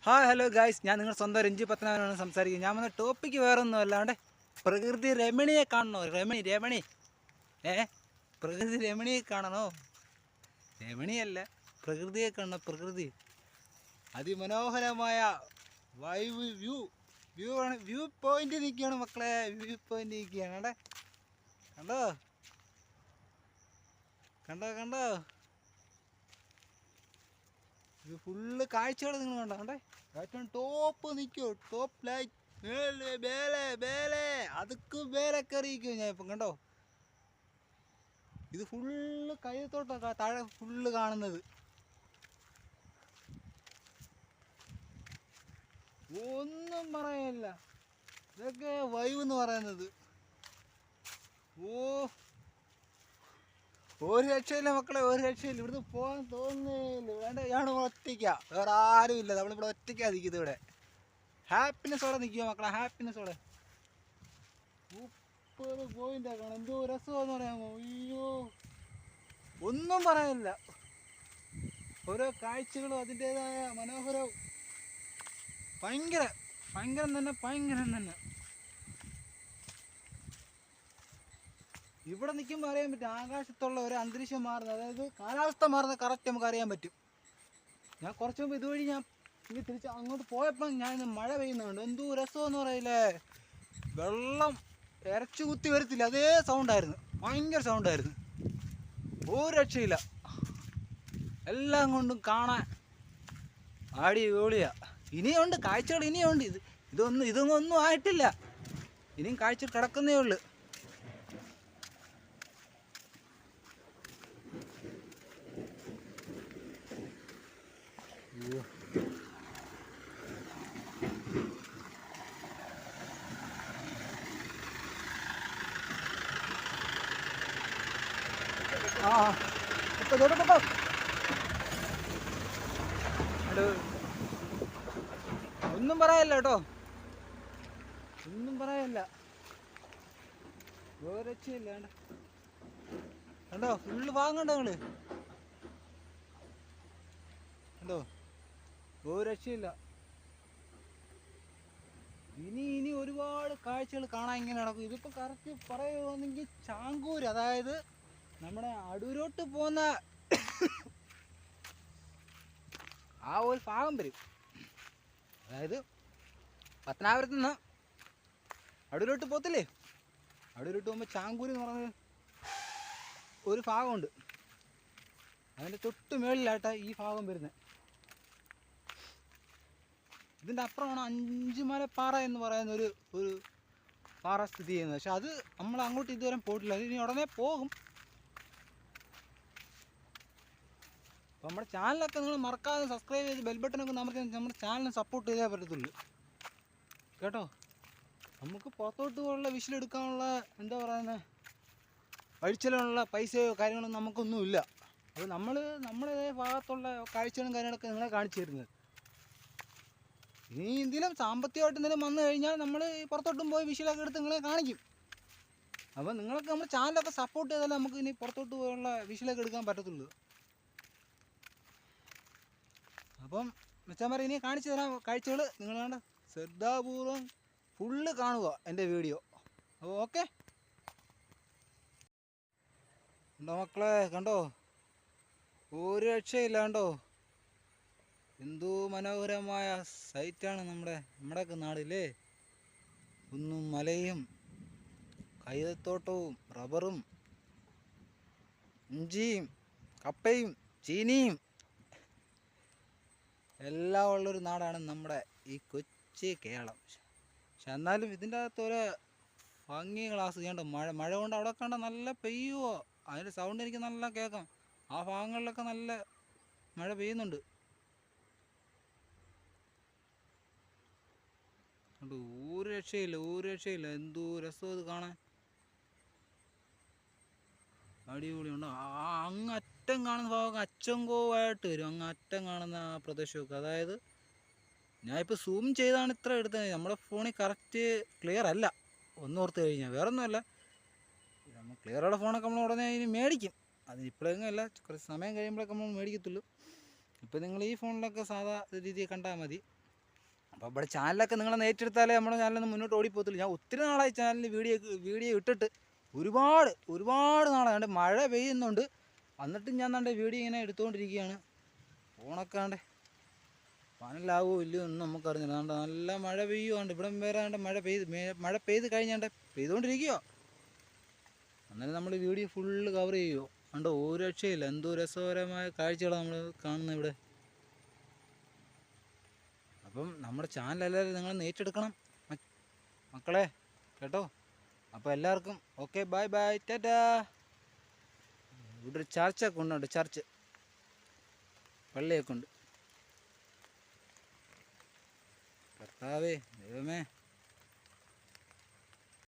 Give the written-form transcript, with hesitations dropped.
Hi hello guys, ഞാൻ നിങ്ങൾ സ്വന്തം രഞ്ജി പത്മനാഭനാണ് സംസാരിക്കുന്നത്. ഞാൻ വന്ന ടോപ്പിക്ക് വേറെ ഒന്നും അല്ലാണ്ട് പ്രകൃതി രമണിയെ കാണണോ? രമണി പ്രകൃതി രമണിയെ കാണണോ? രമണിയല്ല, പ്രകൃതിയെ കാണണം. പ്രകൃതി അതിമനോഹരമായ വ്യൂ പോയിന്റ് നിൽക്കുകയാണ് മക്കളെ. വ്യൂ പോയിന്റ് നിൽക്കുകയാണ്. കണ്ടോ കണ്ടോ കണ്ടോ ഇത് ഫുള്ള് കാഴ്ചകൾ നിങ്ങൾ കണ്ടോ? ഏറ്റവും ടോപ്പ് നിൽക്കുമോ? ടോപ്പ് ലൈറ്റ് ബേലെ അതുക്ക് ബേലെ കയറിയിരിക്കും ഞാൻ ഇപ്പം. കണ്ടോ, ഇത് ഫുള്ള് കൈത്തോട്ടം താഴെ ഫുള്ള് കാണുന്നത്. ഒന്നും പറയാനില്ല, ഇതൊക്കെ വൈബ് എന്ന് പറയുന്നത്. ഒരു രക്ഷയില്ല മക്കളെ, ഒരു രക്ഷയില്ല. ഇവിടുന്ന് പോകാൻ തോന്നുന്നില്ല. വേണ്ട, ഞാൻ ഒറ്റയ്ക്കാ, വേറെ ആരും ഇല്ല. നമ്മളിവിടെ ഒറ്റയ്ക്കാ നിൽക്കുന്നത്. ഇവിടെ ഹാപ്പിനെസ്സോടെ നിൽക്കുക മക്കളെ, ഹാപ്പിനെസ്സോടെ. സൂപ്പർ പോയിന്റ് ആക്കണം. എന്തോ രസമെന്ന് പറയാമോ? അയ്യോ, ഒന്നും പറയാനില്ല. ഓരോ കാഴ്ചകളും അതിൻ്റെതായ മനോഹരവും. ഭയങ്കരം തന്നെ. ഇവിടെ നിൽക്കുമ്പോൾ അറിയാൻ പറ്റും ആകാശത്തുള്ള ഒരു അന്തരീക്ഷം മാറുന്നത്, അതായത് കാലാവസ്ഥ മാറുന്നത് കറക്റ്റ് നമുക്ക് അറിയാൻ പറ്റും. ഞാൻ കുറച്ച് മുമ്പ് ഇതുവഴി ഞാൻ ഇനി തിരിച്ച് അങ്ങോട്ട് പോയപ്പോൾ ഞാൻ മഴ പെയ്യുന്നുണ്ട്. എന്തോ രസമെന്ന് പറയില്ലേ. വെള്ളം ഇരച്ചു കുത്തി വരത്തില്ല, അതേ സൗണ്ടായിരുന്നു. ഭയങ്കര സൗണ്ടായിരുന്നു. ഒരു രക്ഷയില്ല. എല്ലാം കൊണ്ടും കാണാൻ അടിപൊളിയാ. ഇനിയുണ്ട് കാഴ്ചകൾ, ഇനിയുണ്ട്. ഇതൊന്നും ആയിട്ടില്ല. ഇനിയും കാഴ്ച കിടക്കുന്നേ ഉള്ളു. ഒന്നും പറയാനില്ല കേട്ടോ, ഒന്നും പറയാനില്ല. ഒരു രക്ഷയില്ല. കണ്ടോ, ഫുള്ള് ഭാഗം കണ്ടോ നിങ്ങള്? കണ്ടോ, ഒരു രക്ഷയില്ല. ഇനി ഒരുപാട് കാഴ്ചകൾ കാണാൻ ഇങ്ങനെ നടക്കും. ഇതിപ്പോൾ കറക്റ്റ് പറയുകയാണെങ്കിൽ ചാങ്കൂര്, അതായത് നമ്മുടെ അടൂരോട്ട് പോകുന്ന ആ ഒരു ഭാഗം വരും. അതായത് പത്തനാപുരത്ത് നിന്ന് അടൂരോട്ട് പോകത്തില്ലേ, അടൂരോട്ട് പോകുമ്പോൾ ചാങ്കൂര് എന്ന് പറഞ്ഞ ഒരു ഭാഗമുണ്ട്. അതിൻ്റെ തൊട്ട് മേളിലായിട്ടാണ് ഈ ഭാഗം വരുന്നത്. ഇതിൻ്റെ അപ്പുറമാണ് അഞ്ചുമലപ്പാറ എന്ന് പറയുന്ന ഒരു പാറ സ്ഥിതി ചെയ്യുന്നത്. പക്ഷെ അത് നമ്മൾ അങ്ങോട്ട് ഇതുവരെ പോയിട്ടില്ല. അത് ഇനി ഉടനെ പോകും. അപ്പോൾ നമ്മുടെ ചാനലൊക്കെ നിങ്ങൾ മറക്കാതെ സബ്സ്ക്രൈബ് ചെയ്ത് ബെൽ ബട്ടനൊക്കെ നമുക്ക് നമ്മുടെ ചാനലിനെ സപ്പോർട്ട് ചെയ്തേ പറ്റത്തുള്ളൂ കേട്ടോ. നമുക്ക് പുറത്തോട്ട് പോലുള്ള വിഷലെടുക്കാനുള്ള എന്താ പറയുന്നത് വഴിച്ചെലവുള്ള പൈസയോ കാര്യങ്ങളൊന്നും നമുക്കൊന്നുമില്ല. അത് നമ്മുടെ ഭാഗത്തുള്ള കാഴ്ചകളും കാര്യങ്ങളൊക്കെ നിങ്ങളെ കാണിച്ചു തരുന്നത്. ഇനി എന്തെങ്കിലും സാമ്പത്തികമായിട്ട് എന്തെങ്കിലും വന്നു കഴിഞ്ഞാൽ നമ്മൾ പുറത്തോട്ടും പോയി വിഷലൊക്കെ എടുത്ത് നിങ്ങളെ കാണിക്കും. അപ്പോൾ നിങ്ങളൊക്കെ നമ്മുടെ ചാനലൊക്കെ സപ്പോർട്ട് ചെയ്താലേ നമുക്ക് ഇനി പുറത്തോട്ട് പോയുള്ള വിഷലൊക്കെ എടുക്കാൻ പറ്റത്തുള്ളൂ. അപ്പം മെച്ചന്മാരെ ഇനി കാണിച്ചു തരാൻ കാഴ്ചകൾ നിങ്ങൾ വേണ്ട ശ്രദ്ധാപൂർവം ഫുള്ള് കാണുക എൻ്റെ വീഡിയോ. അപ്പോൾ ഓക്കെ, കണ്ടോ മക്കളെ, കണ്ടോ, ഒരു രക്ഷയില്ല. കണ്ടോ, എന്തോ മനോഹരമായ സൈറ്റാണ് നമ്മുടെയൊക്കെ നാടില്ലേ. കുന്നും മലയും കൈതത്തോട്ടവും റബ്ബറും ഇഞ്ചിയും കപ്പയും ചീനിയും എല്ലാം ഉള്ളൊരു നാടാണ് നമ്മുടെ ഈ കൊച്ചി കേരളം. പക്ഷെ എന്നാലും ഇതിൻ്റെ അകത്തൊരു ഭംഗി ക്ലാസ് ചെയ്യേണ്ട. മഴ കൊണ്ട് അവിടെ കണ്ട നല്ല പെയ്യുമോ, അതിൻ്റെ സൗണ്ട് എനിക്ക് നല്ല കേൾക്കാം. ആ ഭാഗങ്ങളിലൊക്കെ നല്ല മഴ പെയ്യുന്നുണ്ട്. ഒരു രക്ഷയില്ല. എന്തോ രസം ഇത് കാണാൻ, അടിപൊളിയുണ്ട്. അങ്ങ് അറ്റം കാണുന്ന ഭാഗം അച്ചങ്കോവായിട്ട് വരും. അങ്ങ് അറ്റം കാണുന്ന ആ പ്രദേശമൊക്കെ, അതായത് ഞാനിപ്പോൾ സൂം ചെയ്താണ് ഇത്ര എടുത്തത്. നമ്മുടെ ഫോണിൽ കറക്റ്റ് ക്ലിയർ അല്ല. ഒന്നോർത്ത് കഴിഞ്ഞാൽ വേറെ ഒന്നുമല്ല, നമ്മൾ ക്ലിയറുള്ള ഫോണൊക്കെ നമ്മൾ ഉടനെ ഇനി മേടിക്കും. അതിനിപ്പോഴെങ്കിലും അല്ല, കുറച്ച് സമയം കഴിയുമ്പോഴൊക്കെ നമ്മൾ മേടിക്കത്തുള്ളൂ. ഇപ്പോൾ നിങ്ങൾ ഈ ഫോണിലൊക്കെ സാധാ രീതിയിൽ കണ്ടാൽ മതി. അപ്പോൾ ഇവിടെ ചാനലൊക്കെ നിങ്ങൾ ഏറ്റെടുത്താലേ നമ്മുടെ ചാനലൊന്നും മുന്നോട്ട് ഓടിപ്പോകത്തില്ല. ഞാൻ ഒത്തിരി നാളായി ചാനലിൽ വീഡിയോ ഇട്ടിട്ട് ഒരുപാട് നാളായി. മഴ പെയ്യുന്നുണ്ട്, എന്നിട്ടും ഞാൻ എൻ്റെ വീഡിയോ ഇങ്ങനെ എടുത്തുകൊണ്ടിരിക്കുകയാണ്. ഫോണൊക്കെ പനലാവോ ഇല്ലയോ ഒന്നും നമുക്കറിഞ്ഞില്ല. നല്ല മഴ പെയ്യുവാണ്ട്, ഇവിടെ വേറെ മഴ പെയ്ത് കഴിഞ്ഞാണ്ട് പെയ്തുകൊണ്ടിരിക്കുകയോ. അന്നേരം നമ്മൾ വീഡിയോ ഫുള്ള് കവർ ചെയ്യുമോ. ഒരു രക്ഷയില്ല. എന്തോ രസകരമായ കാഴ്ചകളാണ് നമ്മൾ കാണുന്നത് ഇവിടെ. അപ്പം നമ്മുടെ ചാനൽ എല്ലാവരും നിങ്ങൾ ഏറ്റെടുക്കണം മക്കളെ, കേട്ടോ. അപ്പോൾ എല്ലാവർക്കും ഓക്കെ, ബൈ ബൈ, ടാറ്റാ. ഇവിടെ ഒരു ചർച്ചൊക്കെ ഉണ്ട്, ചർച്ച് പള്ളിയൊക്കെ ഉണ്ട്. കർത്താവേ ദൈവമേ.